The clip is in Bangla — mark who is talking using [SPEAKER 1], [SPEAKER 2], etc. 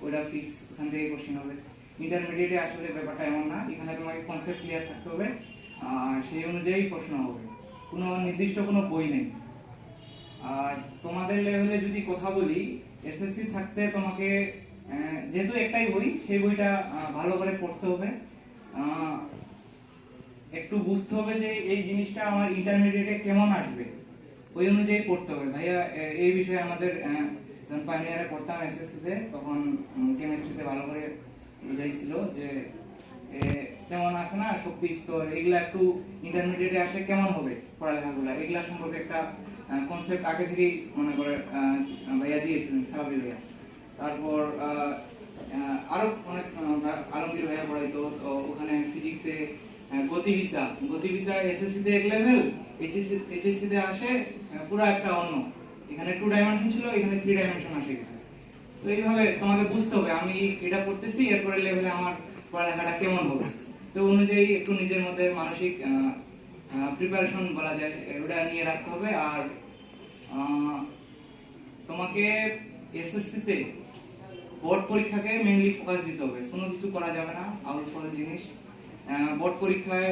[SPEAKER 1] ওটা ফিক্স, ওখান থেকে কোশ্চেন হবে। ইন্টারমিডিয়েটে আসলে ব্যাপারটা এমন না, এখানে তোমাকে কনসেপ্ট ক্লিয়ার থাকতে হবে, সেই অনুযায়ী প্রশ্ন হবে, কোনো নির্দিষ্ট কোনো বই নেই। আর তোমাদের লেভেলে যদি কথা বলি, এসএসসি থাকতে তোমাকে যেহেতু একটাই বই, সেই বইটা ভালো করে পড়তে হবে, একটু বুঝতে হবে যে এই জিনিসটা আমার ইন্টারমিডিয়েটে কেমন আসবে, ওই অনুযায়ী পড়তে হবে। ভাইয়া এই বিষয়ে আমাদের যখন পাইনিয়ারে পড়তাম এসএসসি তে, তখন কেমিস্ট্রিতে ভালো করে বুঝাইছিল যে যেমন আছে না শক্তি স্তর, এগুলা একটু ইন্টারমিডিয়েটে আসলে কেমন হবে পড়ালেখাগুলো, এগুলা সম্পর্কে একটা কনসেপ্ট আগে থেকেই মনে করে ভাইয়া দিয়েছিলেন, সালাবি ভাইয়া। তারপর আরো অনেক আলমগীর ভাইয়া পড়াইতো, ওখানে ফিজিক্সে গতিবিদ্যা, গতিবিদ্যা এসএসসি তে এক লেভেল, এইচএসসি তে আসে পুরো একটা অন্য, এখানে 2 ডাইমেনশন ছিল, এখানে 3 ডাইমেনশন আসে গেছে। তো এইভাবে তোমাকে বুঝতে হবে আমি এটা পড়তেছি, এরপরে লেভেলে আমার পড়ালেখাটা কেমন হবে, তো অনুযায়ী একটু নিজের মধ্যে মানসিক প্রিপারেশন বলা যায় ওটা নিয়ে রাখতে হবে। আর তোমাকে এসএসসি তে বোর্ড পরীক্ষাকে মেইনলি ফোকাস দিতে হবে, কোনো কিছু করা যাবে না আউট ফল জিনিস। বোর্ড পরীক্ষায়